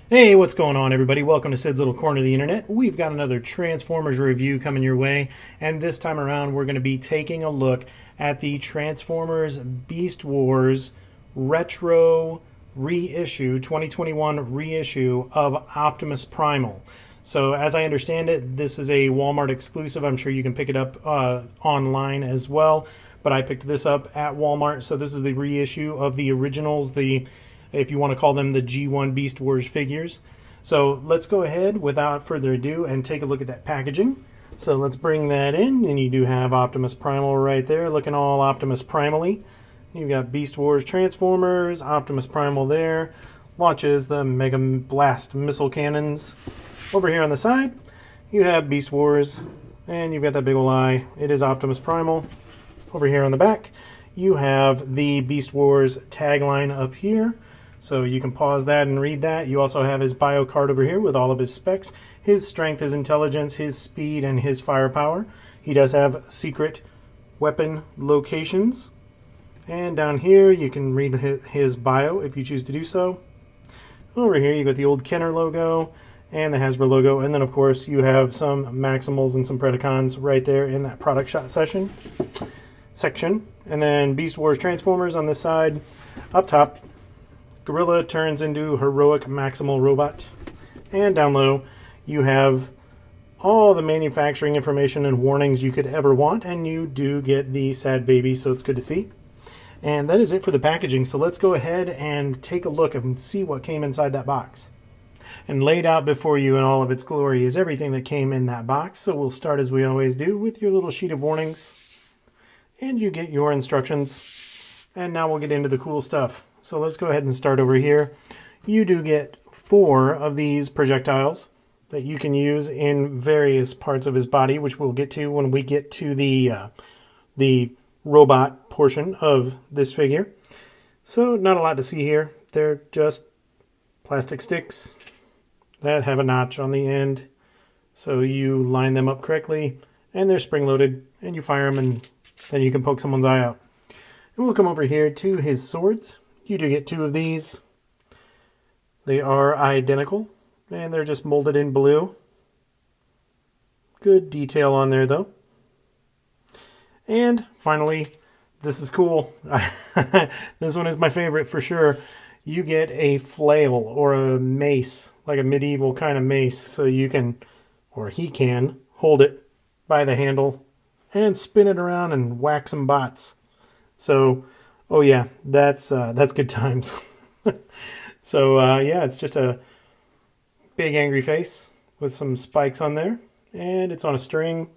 Hey, what's going on, everybody? Welcome to Sid's Little Corner of the Internet. We've got another Transformers review coming your way, and this time around we're going to be taking a look at the Transformers Beast Wars Retro reissue, 2021 reissue of Optimus Primal. So as I understand it, this is a Walmart exclusive. I'm sure you can pick it up online as well, but I picked this up at Walmart. So this is the reissue of the originals, if you want to call them the G1 Beast Wars figures. So let's go ahead without further ado and take a look at that packaging. So let's bring that in, and you do have Optimus Primal right there, looking all Optimus Primal-y. You've got Beast Wars Transformers, Optimus Primal there, launches the Mega Blast missile cannons. Over here on the side, you have Beast Wars, and you've got that big ol' eye. It is Optimus Primal. Over here on the back, you have the Beast Wars tagline up here. So you can pause that and read that. You also have his bio card over here with all of his specs. His strength, his intelligence, his speed, and his firepower. He does have secret weapon locations. And down here you can read his bio if you choose to do so. Over here you got the old Kenner logo and the Hasbro logo. And then of course you have some Maximals and some Predacons right there in that product shot section. And then Beast Wars Transformers on this side. Up top, Gorilla turns into heroic Maximal robot. And down low, you have all the manufacturing information and warnings you could ever want, and you do get the sad baby, so it's good to see. And that is it for the packaging, so let's go ahead and take a look and see what came inside that box. And laid out before you in all of its glory is everything that came in that box, so we'll start as we always do with your little sheet of warnings. And you get your instructions. And now we'll get into the cool stuff. So let's go ahead and start over here. You do get 4 of these projectiles that you can use in various parts of his body, which we'll get to when we get to the robot portion of this figure. So not a lot to see here. They're just plastic sticks that have a notch on the end. So you line them up correctly, and they're spring-loaded, and you fire them, and then you can poke someone's eye out. And we'll come over here to his swords. You do get 2 of these. They are identical, and they're just molded in blue. Good detail on there, though. And finally, this is cool. This one is my favorite for sure. You get a flail or a mace, like a medieval kind of mace, so you can, or he can, hold it by the handle and spin it around and whack some bots. So, oh yeah, that's good times. So yeah, it's just a big angry face with some spikes on there, and it's on a string,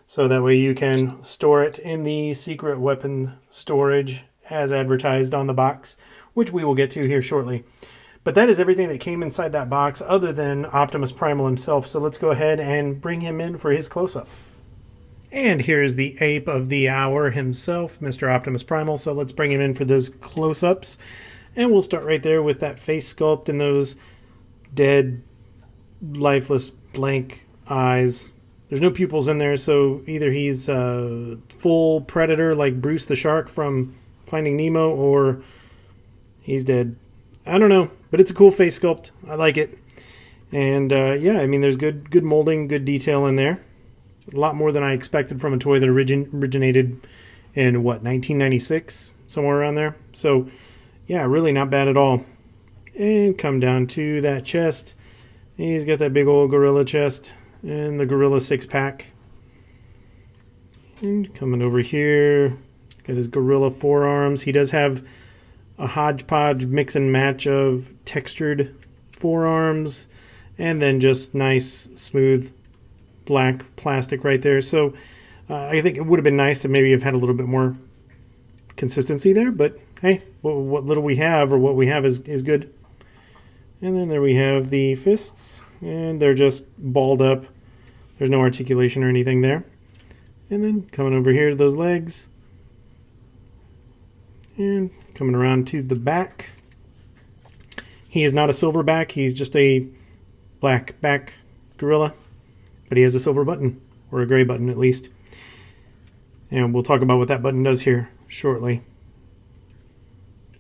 so that way you can store it in the secret weapon storage as advertised on the box, which we will get to here shortly. But that is everything that came inside that box other than Optimus Primal himself, so let's go ahead and bring him in for his close-up. And here's the ape of the hour himself, Mr. Optimus Primal. So let's bring him in for those close-ups. And we'll start right there with that face sculpt and those dead, lifeless, blank eyes. There's no pupils in there, so either he's a full predator like Bruce the Shark from Finding Nemo, or he's dead. I don't know, but it's a cool face sculpt. I like it. And yeah, I mean, there's good molding, good detail in there. A lot more than I expected from a toy that originated in, what, 1996? Somewhere around there. So, yeah, really not bad at all. And come down to that chest. He's got that big old gorilla chest and the gorilla 6-pack. And coming over here, got his gorilla forearms. He does have a hodgepodge mix and match of textured forearms and then just nice, smooth black plastic right there. So I think it would have been nice to maybe have had a little bit more consistency there, but hey, what little we have, or what we have is good. And then there we have the fists, and they're just balled up. There's no articulation or anything there. And then coming over here to those legs, and coming around to the back. He is not a silverback, he's just a black back gorilla. But he has a silver button, or a gray button at least. And we'll talk about what that button does here shortly.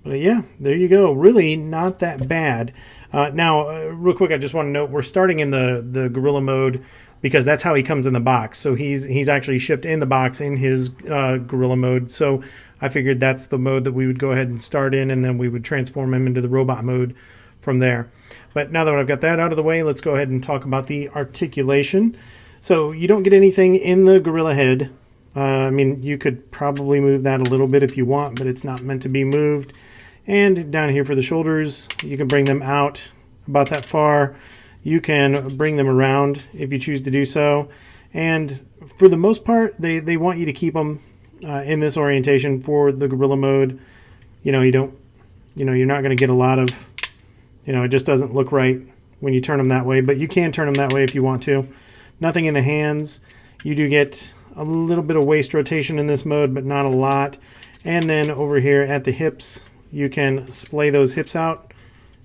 But yeah, there you go. Really not that bad. Now, real quick, I just want to note we're starting in the Gorilla mode because that's how he comes in the box. So he's actually shipped in the box in his Gorilla mode. So I figured that's the mode that we would go ahead and start in, and then we would transform him into the robot mode from there. But now that I've got that out of the way, let's go ahead and talk about the articulation. So you don't get anything in the Gorilla head. I mean, you could probably move that a little bit if you want, but it's not meant to be moved. And down here for the shoulders, you can bring them out about that far. You can bring them around if you choose to do so. And for the most part, they want you to keep them in this orientation for the Gorilla mode. You know, you're not going to get a lot of, it just doesn't look right when you turn them that way, but you can turn them that way if you want to. Nothing in the hands. You do get a little bit of waist rotation in this mode, but not a lot. And then over here at the hips, you can splay those hips out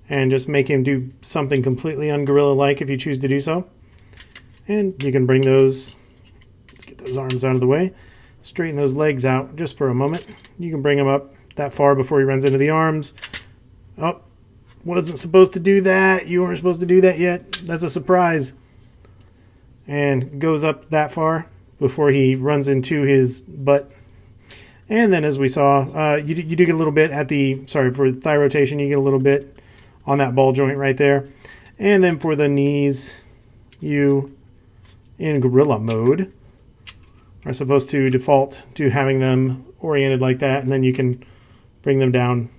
and just make him do something completely un-gorilla-like if you choose to do so. And you can bring those, get those arms out of the way, straighten those legs out just for a moment. You can bring him up that far before he runs into the arms. Oh, wasn't supposed to do that. You weren't supposed to do that yet. That's a surprise. And goes up that far before he runs into his butt. And then as we saw, you do get a little bit at the, for thigh rotation, you get a little bit on that ball joint right there. And then for the knees, you, in Gorilla mode, are supposed to default to having them oriented like that. And then you can bring them down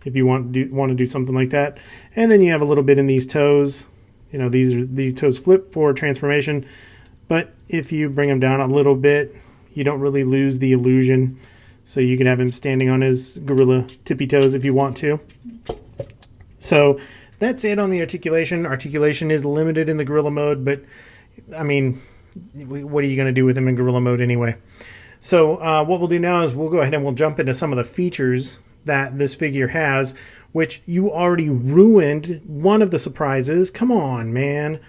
if you want to do something like that. And then you have a little bit in these toes. These toes flip for transformation. But if you bring him down a little bit, you don't really lose the illusion. So you can have him standing on his gorilla tippy toes if you want to. So that's it on the articulation. Articulation is limited in the gorilla mode, but I mean, what are you going to do with him in gorilla mode anyway? So what we'll do now is we'll go ahead and we'll jump into some of the features that this figure has, which you already ruined one of the surprises. Come on, man.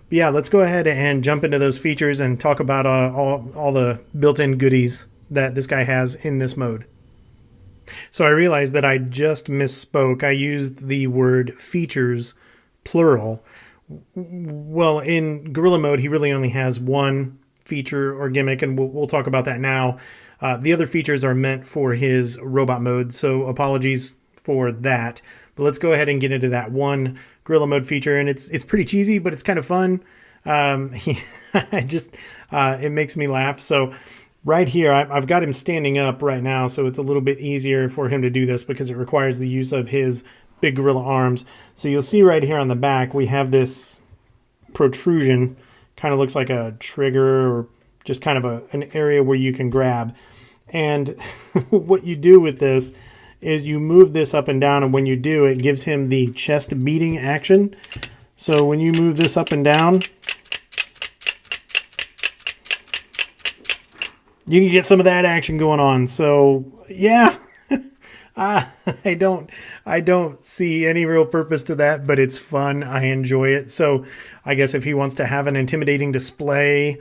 But yeah, let's go ahead and jump into those features and talk about all the built-in goodies that this guy has in this mode. So I realized that I just misspoke. I used the word features, plural. Well, in Gorilla mode, he really only has one feature or gimmick, and we'll talk about that now. The other features are meant for his robot mode, so apologies for that. But let's go ahead and get into that one Gorilla mode feature, and it's pretty cheesy, but it's kind of fun. It makes me laugh. So right here, I've got him standing up right now, so it's a little bit easier for him to do this because it requires the use of his big gorilla arms. So you'll see right here on the back, we have this protrusion, kind of looks like a trigger or just kind of an area where you can grab. And what you do with this is you move this up and down, and when you do, it gives him the chest beating action. So when you move this up and down, you can get some of that action going on. So yeah, I don't see any real purpose to that, but it's fun. I enjoy it. So I guess if he wants to have an intimidating display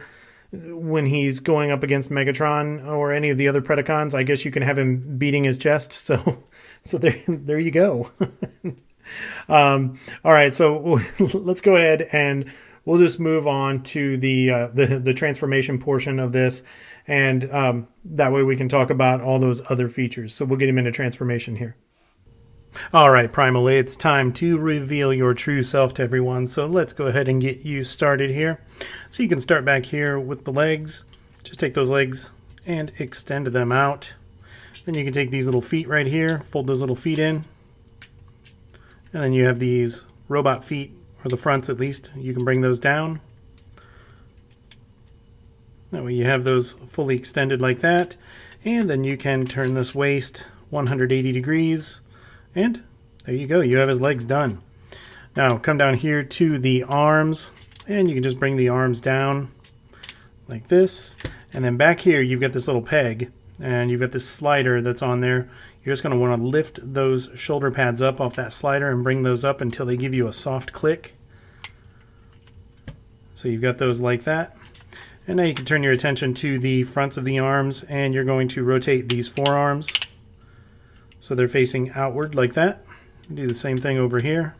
when he's going up against Megatron or any of the other Predacons, I guess you can have him beating his chest. So there you go. All right, so let's go ahead and we'll just move on to the transformation portion of this, and that way we can talk about all those other features. So we'll get him into transformation here. All right, Primal, it's time to reveal your true self to everyone. So let's go ahead and get you started here. So you can start back here with the legs. Just take those legs and extend them out. Then you can take these little feet right here, fold those little feet in. And then you have these robot feet, or the fronts at least. You can bring those down. That way you have those fully extended like that. And then you can turn this waist 180 degrees. And there you go, you have his legs done. Now come down here to the arms, and you can just bring the arms down like this. And then back here you've got this little peg, and you've got this slider that's on there. You're just going to want to lift those shoulder pads up off that slider and bring those up until they give you a soft click. So you've got those like that. And now you can turn your attention to the fronts of the arms, and you're going to rotate these forearms. so they're facing outward like that. Do the same thing over here.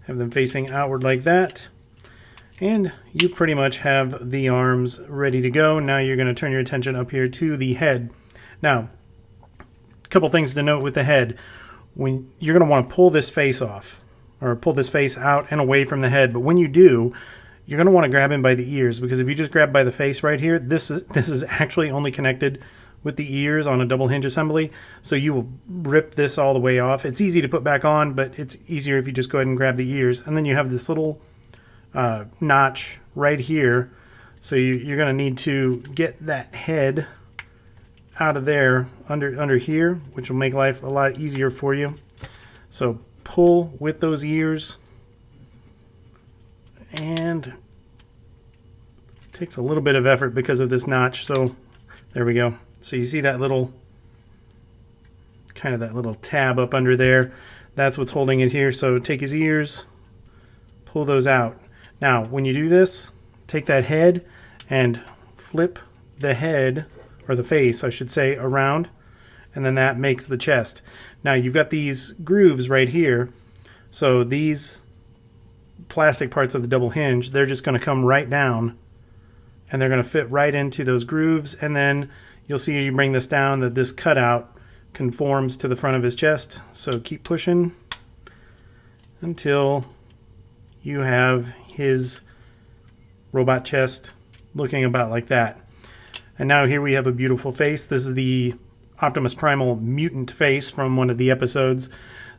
Have them facing outward like that. And you pretty much have the arms ready to go. Now you're going to turn your attention up here to the head. Now, a couple things to note with the head. When you're going to want to pull this face off, or pull this face out and away from the head. But when you do, you're going to want to grab him by the ears, because if you just grab by the face right here, this is actually only connected with the ears on a double hinge assembly. So you will rip this all the way off. It's easy to put back on, but it's easier if you just go ahead and grab the ears. And then you have this little notch right here. So you're going to need to get that head out of there under here, which will make life a lot easier for you. So pull with those ears, and it takes a little bit of effort because of this notch. So there we go. So you see that little kind of that little tab up under there. That's what's holding it here. So take his ears, pull those out. Now when you do this, take that head and flip the head, or the face I should say, around, and then that makes the chest. Now you've got these grooves right here, so these plastic parts of the double hinge, they're just going to come right down and they're going to fit right into those grooves, and then you'll see as you bring this down that this cutout conforms to the front of his chest. So keep pushing until you have his robot chest looking about like that. And now here we have a beautiful face. This is the Optimus Primal Mutant face from one of the episodes.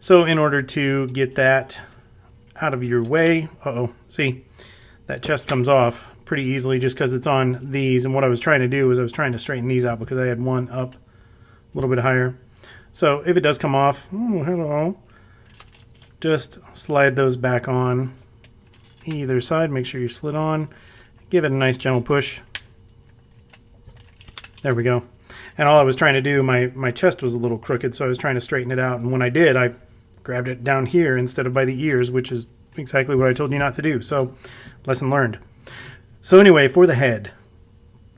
So in order to get that out of your way, see, that chest comes off pretty easily just because it's on these. And what I was trying to do was I was trying to straighten these out because I had one up a little bit higher. So if it does come off, just slide those back on either side. Make sure you slid on. Give it a nice gentle push. There we go. And all I was trying to do, my chest was a little crooked, so I was trying to straighten it out. And when I did, I grabbed it down here instead of by the ears, which is exactly what I told you not to do. So, lesson learned. So anyway, for the head,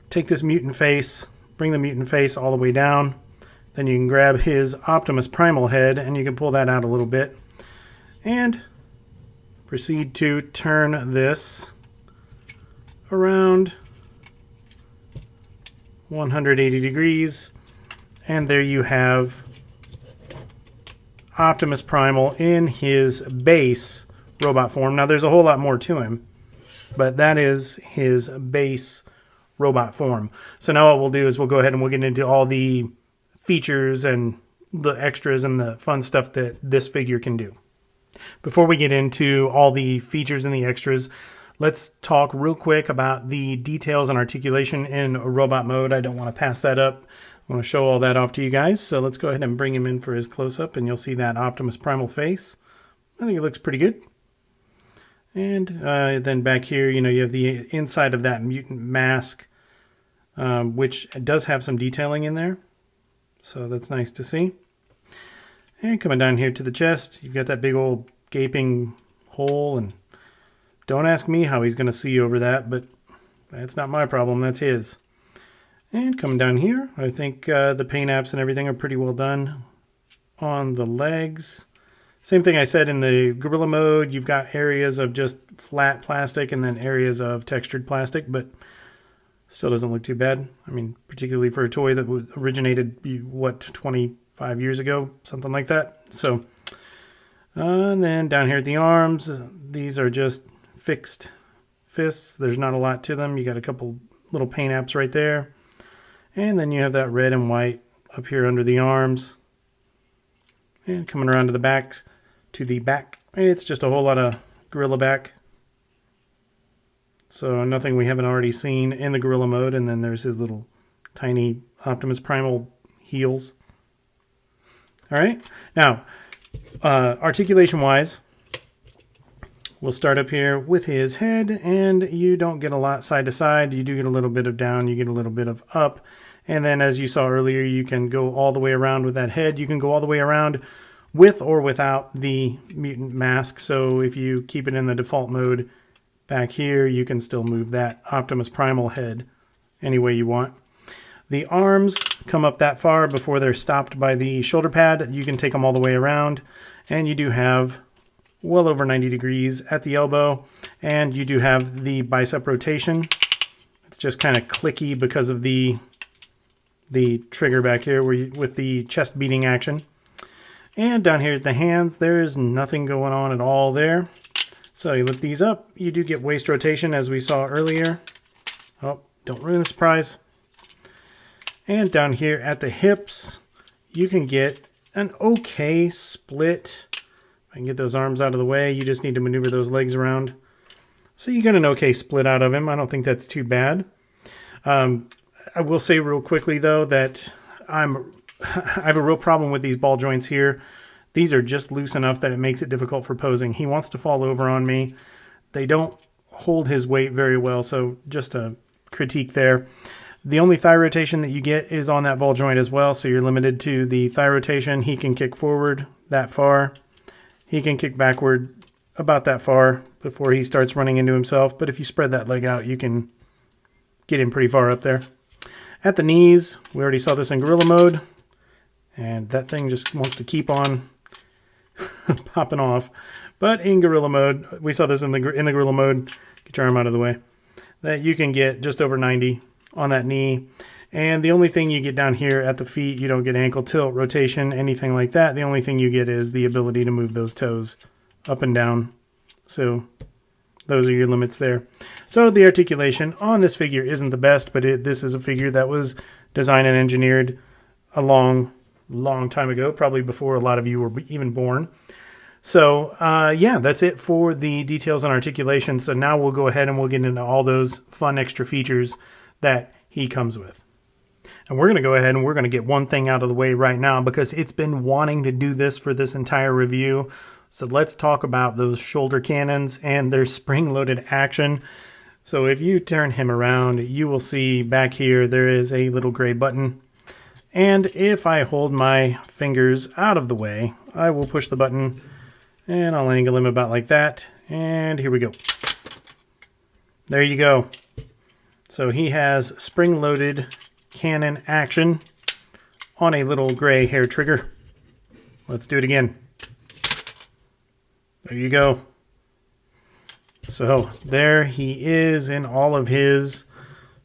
take this mutant face, bring the mutant face all the way down. Then you can grab his Optimus Primal head, and you can pull that out a little bit. And proceed to turn this around 180 degrees, and there you have Optimus Primal in his base robot form. Now there's a whole lot more to him, but that is his base robot form. So now what we'll do is we'll go ahead and we'll get into all the features and the extras and the fun stuff that this figure can do. Before we get into all the features and the extras, let's talk real quick about the details and articulation in robot mode. I don't want to pass that up. I want to show all that off to you guys. So let's go ahead and bring him in for his close-up, and you'll see that Optimus Primal face. I think it looks pretty good. And then back here, you have the inside of that mutant mask, which does have some detailing in there. So that's nice to see. And coming down here to the chest, you've got that big old gaping hole, and don't ask me how he's going to see over that, but that's not my problem, that's his. And coming down here, I think the paint apps and everything are pretty well done on the legs. Same thing I said in the Gorilla mode, you've got areas of just flat plastic and then areas of textured plastic, but still doesn't look too bad. I mean, particularly for a toy that originated, what, 25 years ago, something like that. So, and then down here at the arms, these are just fixed fists. There's not a lot to them. You got a couple little paint apps right there. And then you have that red and white up here under the arms. And coming around to the back, it's just a whole lot of gorilla back. So nothing we haven't already seen in the gorilla mode. And then there's his little tiny Optimus Primal heels. All right. Now, articulation wise, we'll start up here with his head, and you don't get a lot side to side. You do get a little bit of down, you get a little bit of up. And then as you saw earlier, you can go all the way around with that head. You can go all the way around with or without the mutant mask. So if you keep it in the default mode back here, you can still move that Optimus Primal head any way you want. The arms, come up that far before they're stopped by the shoulder pad. You can take them all the way around, and you do have well over 90 degrees at the elbow, and you do have the bicep rotation. It's just kind of clicky because of the trigger back here with the chest beating action. And down here at the hands, there's nothing going on at all there. So you lift these up, you do get waist rotation as we saw earlier. Oh, don't ruin the surprise. And down here at the hips, you can get an okay split. I can get those arms out of the way. You just need to maneuver those legs around. So you get an okay split out of him. I don't think that's too bad. I will say real quickly though that I have a real problem with these ball joints here. These are just loose enough that it makes it difficult for posing. He wants to fall over on me. They don't hold his weight very well, so just a critique there. The only thigh rotation that you get is on that ball joint as well, so you're limited to the thigh rotation. He can kick forward that far. He can kick backward about that far before he starts running into himself, but if you spread that leg out, you can get him pretty far up there. At the knees, we already saw this in gorilla mode, and that thing just wants to keep on popping off. But in gorilla mode, we saw this in the gorilla mode, get your arm out of the way, that you can get just over 90 on that knee. And the only thing you get down here at the feet, you don't get ankle tilt, rotation, anything like that. The only thing you get is the ability to move those toes up and down. So those are your limits there. So the articulation on this figure isn't the best, but this is a figure that was designed and engineered a long time ago, probably before a lot of you were even born. So yeah, that's it for the details on articulation. So now we'll go ahead and we'll get into all those fun extra features that he comes with. And we're going to go ahead and we're going to get one thing out of the way right now because it's been wanting to do this for this entire review. So let's talk about those shoulder cannons and their spring-loaded action. So if you turn him around, you will see back here there is a little gray button. And if I hold my fingers out of the way, I will push the button and I'll angle him about like that. And here we go. There you go. So he has spring-loaded cannon action on a little gray hair trigger. Let's do it again. There you go. So there he is in all of his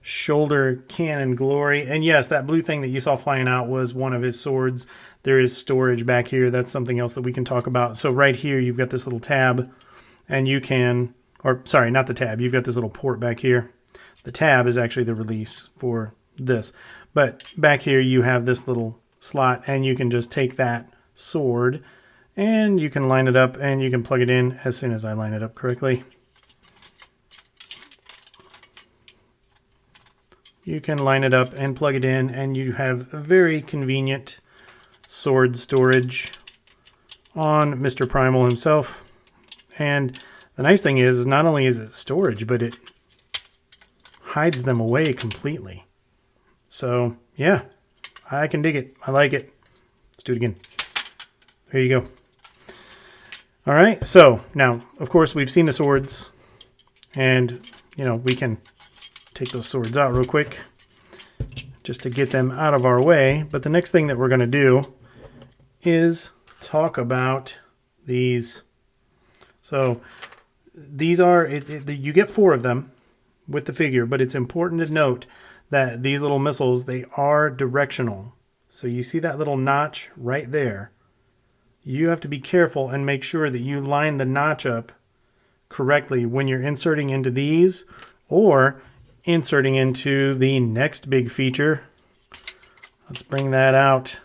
shoulder cannon glory. And yes, that blue thing that you saw flying out was one of his swords. There is storage back here. That's something else that we can talk about. So right here you've got this little tab and you can, or sorry, not the tab. You've got this little port back here. The tab is actually the release for this. But back here you have this little slot and you can just take that sword and you can line it up and you can plug it in as soon as I line it up correctly. You can line it up and plug it in and you have a very convenient sword storage on Mr. Primal himself. And the nice thing is not only is it storage, but it hides them away completely. So yeah, I can dig it. I like it. Let's do it again. There you go. All right, so now, of course, we've seen the swords, and, you know, we can take those swords out real quick just to get them out of our way. But the next thing that we're going to do is talk about these. So these are, you get 4 of them with the figure, but it's important to note that these little missiles, they are directional. So you see that little notch right there. You have to be careful and make sure that you line the notch up correctly when you're inserting into these or inserting into the next big feature. Let's bring that out.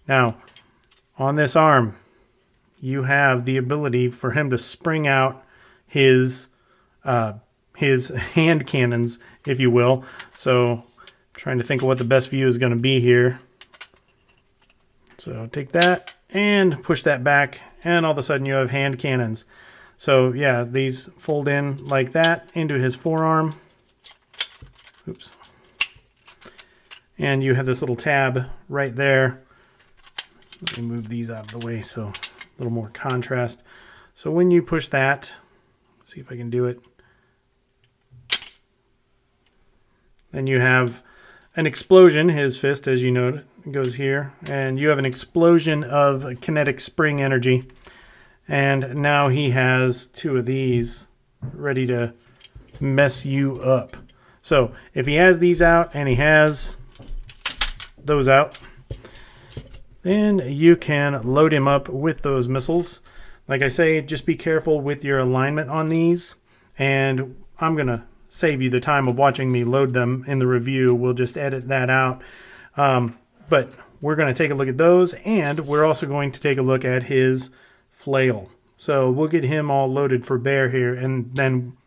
Now, on this arm, you have the ability for him to spring out his hand cannons, if you will. So, I'm trying to think of what the best view is going to be here. So, take that and push that back, and all of a sudden you have hand cannons. So yeah, these fold in like that into his forearm. Oops. And you have this little tab right there. Let me move these out of the way so a little more contrast. So when you push that, let's see if I can do it. Then you have an explosion. His fist, as you know, goes here, and you have an explosion of kinetic spring energy. And now he has two of these ready to mess you up. So if he has these out and he has those out, then you can load him up with those missiles. Like I say, just be careful with your alignment on these, and I'm going to save you the time of watching me load them in the review. We'll just edit that out. But we're going to take a look at those, and we're also going to take a look at his flail. So we'll get him all loaded for bear here and then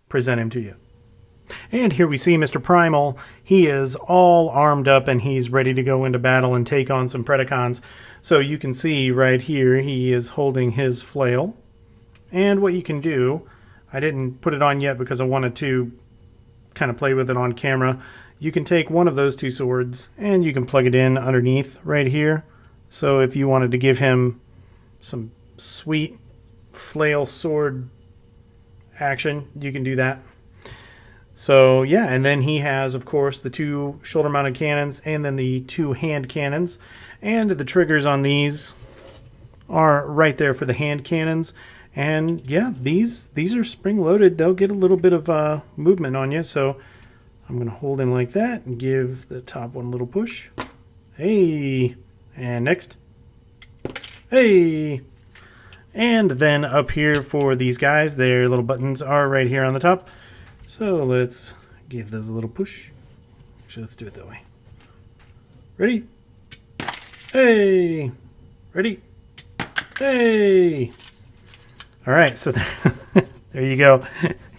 present him to you. And here we see Mr. Primal. He is all armed up and he's ready to go into battle and take on some Predacons. So you can see right here he is holding his flail. And what you can do, I didn't put it on yet because I wanted to kind of play with it on camera. You can take one of those two swords and you can plug it in underneath right here. So if you wanted to give him some sweet flail sword action, you can do that. So yeah, and then he has, of course, the two shoulder-mounted cannons and then the two hand cannons. And the triggers on these are right there for the hand cannons. And yeah, these are spring-loaded. They'll get a little bit of movement on you. So I'm going to hold him like that and give the top one a little push. Hey! And next. Hey! And then up here for these guys, their little buttons are right here on the top. So let's give those a little push. Actually, let's do it that way. Ready? Hey! Ready? Hey! All right, so there you go.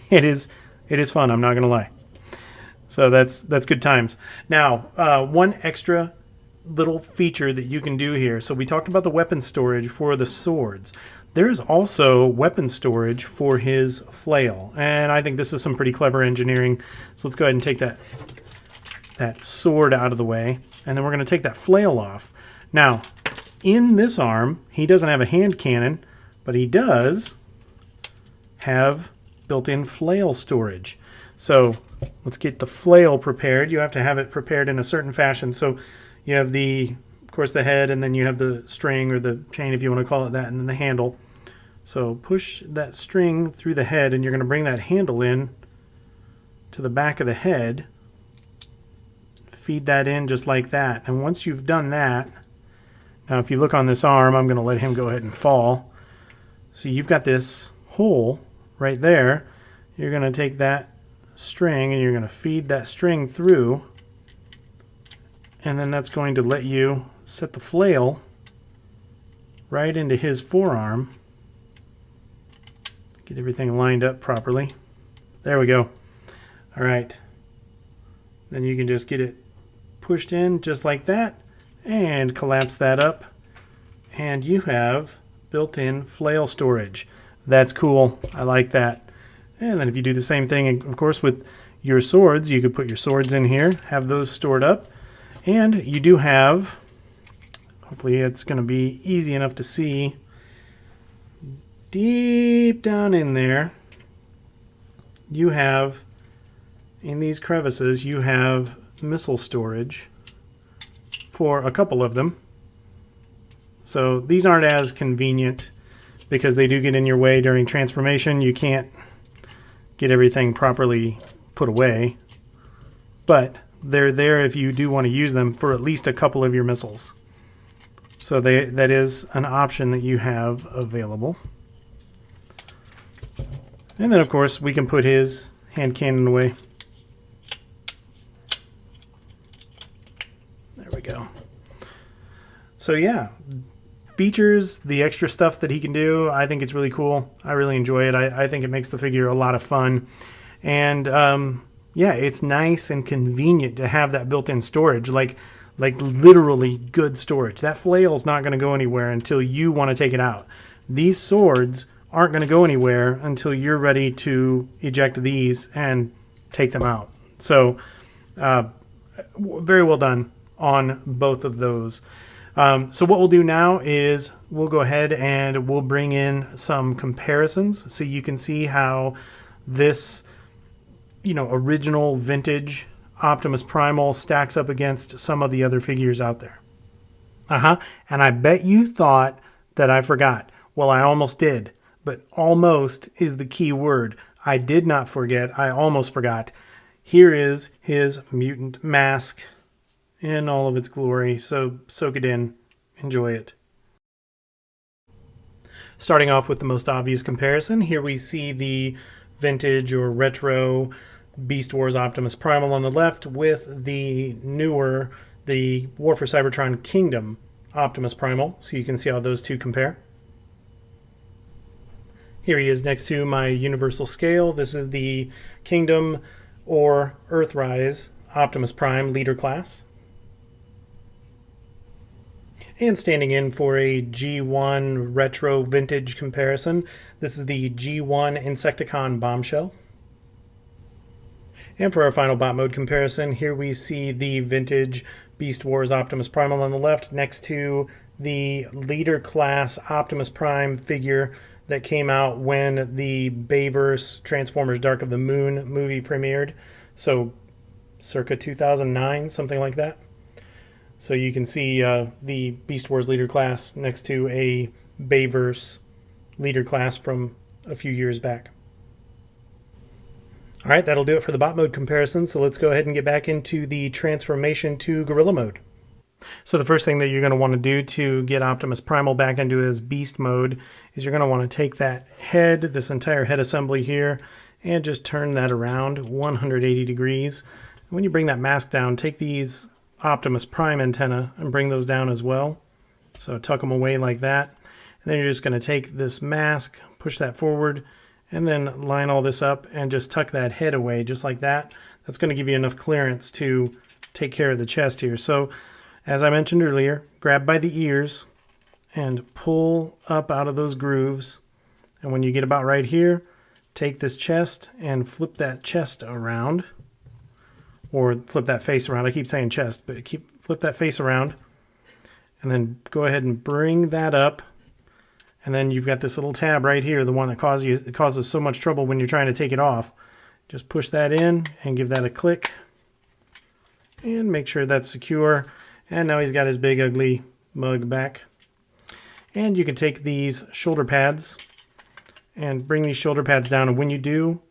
It is fun, I'm not going to lie. So that's good times. Now, one extra little feature that you can do here. So we talked about the weapon storage for the swords. There's also weapon storage for his flail, and I think this is some pretty clever engineering. So let's go ahead and take that sword out of the way, and then we're going to take that flail off. Now, in this arm, he doesn't have a hand cannon, but he does have built-in flail storage. So let's get the flail prepared. You have to have it prepared in a certain fashion. So you have of course, the head, and then you have the string or the chain, if you want to call it that, and then the handle. So push that string through the head, and you're going to bring that handle in to the back of the head. Feed that in just like that. And once you've done that, now if you look on this arm, I'm going to let him go ahead and fall. So you've got this hole right there. You're going to take that string, and you're going to feed that string through. And then that's going to let you set the flail right into his forearm. Get everything lined up properly. There we go. All right. Then you can just get it pushed in just like that and collapse that up. And you have built-in flail storage. That's cool. I like that. And then if you do the same thing, of course, with your swords, you could put your swords in here, have those stored up. And you do have, hopefully it's going to be easy enough to see, deep down in there, you have, in these crevices, you have missile storage for a couple of them. So these aren't as convenient because they do get in your way during transformation. You can't get everything properly put away, but they're there if you do want to use them for at least a couple of your missiles. So that is an option that you have available. And then of course we can put his hand cannon away. There we go. So yeah, features, the extra stuff that he can do, I think it's really cool. I really enjoy it. I think it makes the figure a lot of fun. And yeah, it's nice and convenient to have that built-in storage, like literally good storage. That flail's not going to go anywhere until you want to take it out. These swords aren't going to go anywhere until you're ready to eject these and take them out. So very well done on both of those. So what we'll do now is we'll go ahead and we'll bring in some comparisons so you can see how this, original vintage Optimus Primal stacks up against some of the other figures out there. And I bet you thought that I forgot. Well, I almost did, but almost is the key word. I did not forget. I almost forgot. Here is his mutant mask in all of its glory. So soak it in. Enjoy it. Starting off with the most obvious comparison, here we see the vintage or retro Beast Wars Optimus Primal on the left with the newer, the War for Cybertron Kingdom Optimus Primal. So you can see how those two compare. Here he is next to my universal scale. This is the Kingdom or Earthrise Optimus Prime leader class. And standing in for a G1 retro vintage comparison, this is the G1 Insecticon Bombshell. And for our final bot mode comparison, here we see the vintage Beast Wars Optimus Primal on the left next to the leader class Optimus Prime figure that came out when the Bayverse Transformers Dark of the Moon movie premiered. So circa 2009, something like that. So you can see the Beast Wars leader class next to a Bayverse leader class from a few years back. All right, that'll do it for the bot mode comparison. So let's go ahead and get back into the transformation to gorilla mode. So the first thing that you're going to want to do to get Optimus Primal back into his beast mode is you're going to want to take that head, this entire head assembly here, and just turn that around 180 degrees. And when you bring that mask down, take these Optimus Prime antenna and bring those down as well. So tuck them away like that. And then you're just going to take this mask, push that forward, and then line all this up and just tuck that head away just like that. That's going to give you enough clearance to take care of the chest here. So as I mentioned earlier, grab by the ears and pull up out of those grooves. And when you get about right here, take this chest and flip that chest around. Or flip that face around. I keep saying chest, but flip that face around. And then go ahead and bring that up. And then you've got this little tab right here, the one that causes so much trouble when you're trying to take it off. Just push that in and give that a click. And make sure that's secure. And now he's got his big ugly mug back. And you can take these shoulder pads and bring these shoulder pads down. And when you do,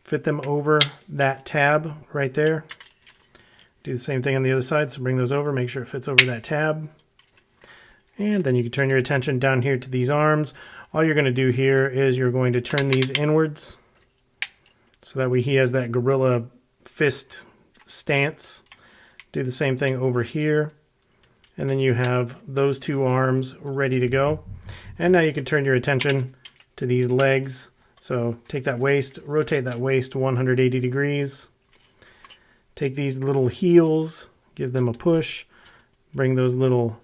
fit them over that tab right there. Do the same thing on the other side. So bring those over, make sure it fits over that tab. And then you can turn your attention down here to these arms. All you're going to do here is you're going to turn these inwards so that way he has that gorilla fist stance. Do the same thing over here. And then you have those two arms ready to go. And now you can turn your attention to these legs. So take that waist, rotate that waist 180 degrees. Take these little heels, give them a push. Bring those little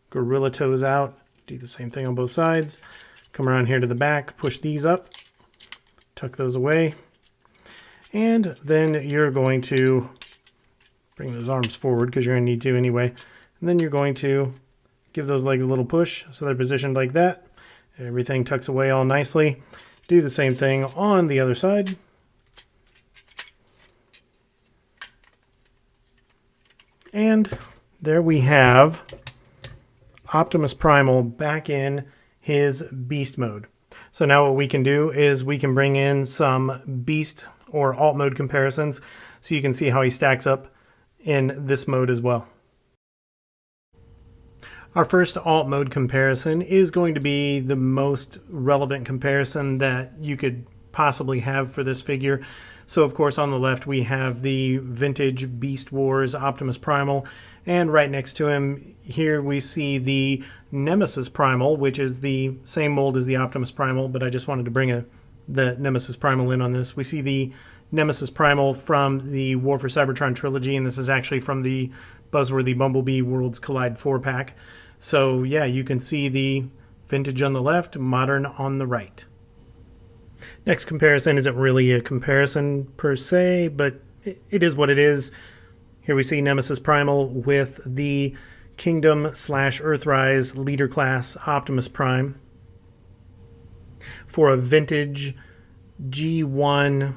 gorilla toes out. Do the same thing on both sides. Come around here to the back, push these up. Tuck those away. And then you're going to bring those arms forward because you're going to need to anyway. And then you're going to give those legs a little push so they're positioned like that. Everything tucks away all nicely. Do the same thing on the other side. And there we have Optimus Primal back in his beast mode. So now what we can do is we can bring in some beast or alt mode comparisons so you can see how he stacks up in this mode as well. Our first alt mode comparison is going to be the most relevant comparison that you could possibly have for this figure. So of course on the left we have the vintage Beast Wars Optimus Primal, and right next to him here we see the Nemesis Primal, which is the same mold as the Optimus Primal, but I just wanted to bring the Nemesis Primal in on this. We see the Nemesis Primal from the War for Cybertron trilogy, and this is actually from the Buzzworthy Bumblebee Worlds Collide 4-pack. So yeah, you can see the vintage on the left, modern on the right. Next comparison isn't really a comparison per se, but it is what it is. Here we see Nemesis Primal with the Kingdom/Earthrise leader class Optimus Prime for a vintage G1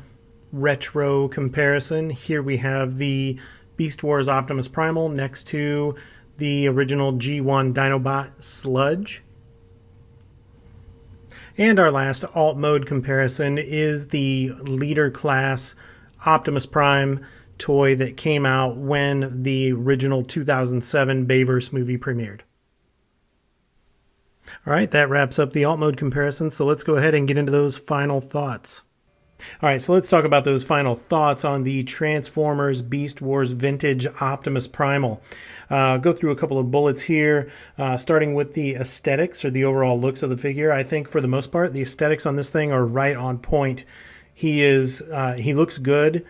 retro comparison. Here we have the Beast Wars Optimus Primal next to the original G1 Dinobot Sludge. And our last alt mode comparison is the leader class Optimus Prime toy that came out when the original 2007 Bayverse movie premiered. All right, that wraps up the alt mode comparison, so let's go ahead and get into those final thoughts. All right, so let's talk about those final thoughts on the Transformers Beast Wars Vintage Optimus Primal. Go through a couple of bullets here, starting with the aesthetics or the overall looks of the figure. I think for the most part, the aesthetics on this thing are right on point. He looks good.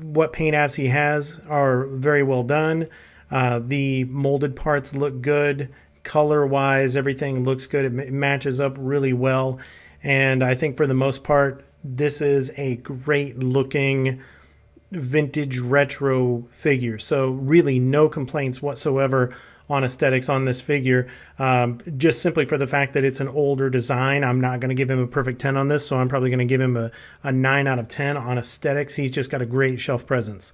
What paint apps he has are very well done. The molded parts look good. Color-wise, everything looks good. It matches up really well. And I think for the most part, this is a great looking vintage retro figure. So really no complaints whatsoever on aesthetics on this figure. Just simply for the fact that it's an older design, I'm not going to give him a perfect 10 on this, so I'm probably going to give him a 9 out of 10 on aesthetics. He's just got a great shelf presence.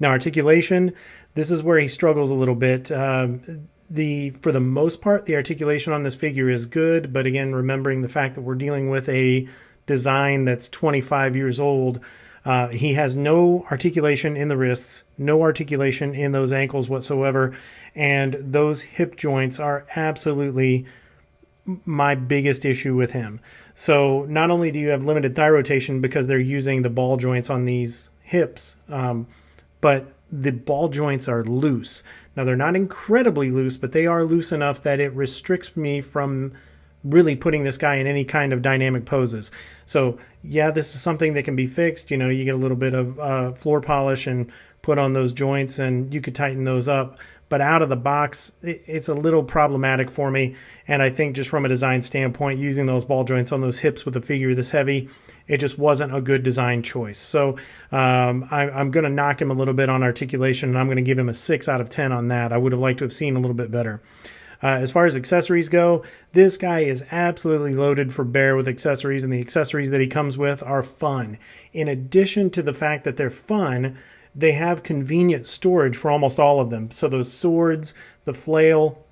Now articulation, this is where he struggles a little bit. For the most part, the articulation on this figure is good, but again, remembering the fact that we're dealing with a design that's 25 years old, he has no articulation in the wrists, no articulation in those ankles whatsoever, and those hip joints are absolutely my biggest issue with him. So not only do you have limited thigh rotation because they're using the ball joints on these hips, but the ball joints are loose. Now they're not incredibly loose, but they are loose enough that it restricts me from really putting this guy in any kind of dynamic poses. So yeah, this is something that can be fixed. You know, you get a little bit of floor polish and put on those joints and you could tighten those up. But out of the box, it's a little problematic for me. And I think just from a design standpoint, using those ball joints on those hips with a figure this heavy, it just wasn't a good design choice. So I'm going to knock him a little bit on articulation, and I'm going to give him a 6 out of 10 on that. I would have liked to have seen a little bit better. As far as accessories go, this guy is absolutely loaded for bear with accessories, and the accessories that he comes with are fun. In addition to the fact that they're fun, they have convenient storage for almost all of them. So those swords, the flail,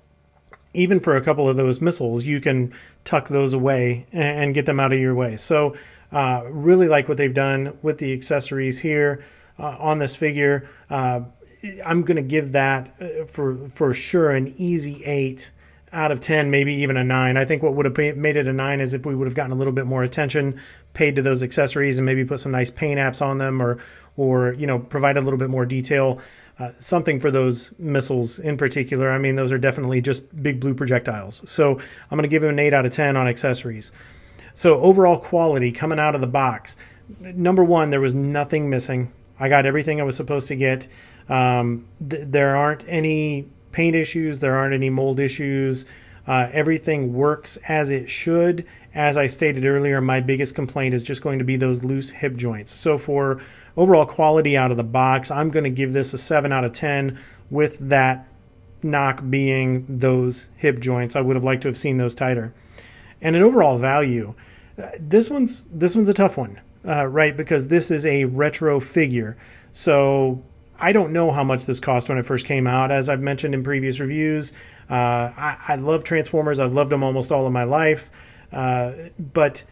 even for a couple of those missiles, you can tuck those away and get them out of your way. So really like what they've done with the accessories here on this figure. I'm going to give that for sure an easy 8 out of 10, maybe even a 9. I think what would have made it a 9 is if we would have gotten a little bit more attention paid to those accessories and maybe put some nice paint apps on them, or you know, provide a little bit more detail, something for those missiles in particular. I mean, those are definitely just big blue projectiles. So I'm going to give him an 8 out of 10 on accessories. So overall quality coming out of the box. Number one, there was nothing missing. I got everything I was supposed to get. There aren't any paint issues. There aren't any mold issues. Everything works as it should. As I stated earlier, my biggest complaint is just going to be those loose hip joints. So for overall quality out of the box, I'm going to give this a 7 out of 10 with that knock being those hip joints. I would have liked to have seen those tighter. And an overall value, this one's a tough one, right? Because this is a retro figure. So I don't know how much this cost when it first came out. As I've mentioned in previous reviews, I love Transformers. I've loved them almost all of my life. But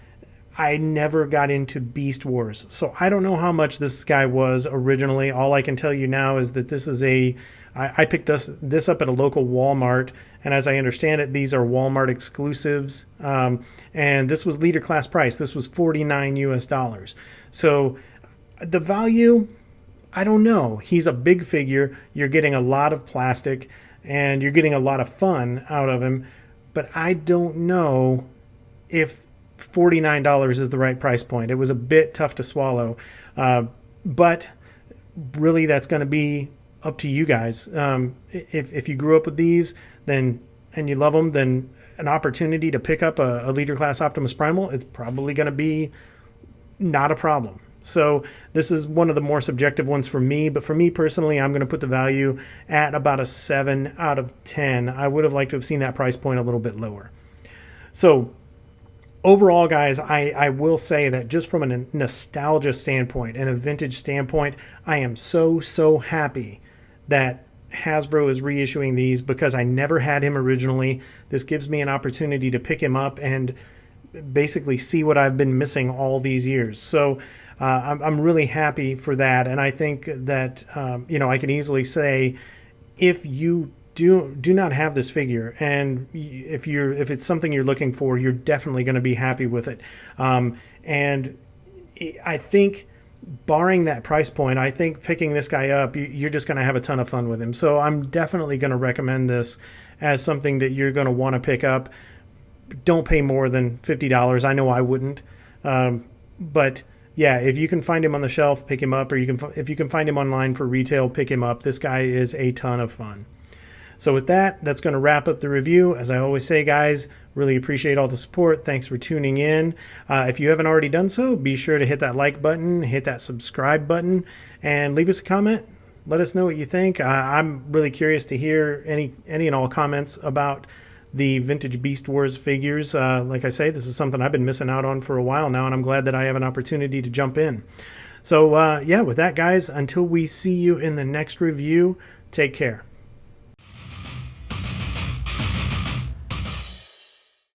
I never got into Beast Wars. So I don't know how much this guy was originally. All I can tell you now is that this is I picked this up at a local Walmart, and as I understand it, these are Walmart exclusives. And this was leader class price. This was $49 US. So the value, I don't know. He's a big figure. You're getting a lot of plastic, and you're getting a lot of fun out of him. But I don't know if $49 is the right price point. It was a bit tough to swallow. But really, that's going to be up to you guys. If you grew up with these and you love them, then an opportunity to pick up a leader class Optimus Primal, it's probably going to be not a problem. So this is one of the more subjective ones for me, but for me personally, I'm going to put the value at about a 7 out of 10. I would have liked to have seen that price point a little bit lower. So overall, guys, I will say that just from a nostalgia standpoint and a vintage standpoint, I am so happy that Hasbro is reissuing these, because I never had him originally. This gives me an opportunity to pick him up and basically see what I've been missing all these years. So I'm really happy for that, and I think that I can easily say, if you do not have this figure, and if it's something you're looking for, you're definitely going to be happy with it. And I think, barring that price point, I think picking this guy up, you're just going to have a ton of fun with him. So I'm definitely going to recommend this as something that you're going to want to pick up. Don't pay more than $50. I know I wouldn't, but yeah, if you can find him on the shelf, pick him up, or if you can find him online for retail, pick him up. This guy is a ton of fun. So with that, that's going to wrap up the review. As I always say, guys, really appreciate all the support. Thanks for tuning in. If you haven't already done so, be sure to hit that like button, hit that subscribe button, and leave us a comment. Let us know what you think. I'm really curious to hear any and all comments about the vintage Beast Wars figures. Like I say, this is something I've been missing out on for a while now, and I'm glad that I have an opportunity to jump in. So yeah, with that, guys, until we see you in the next review, take care.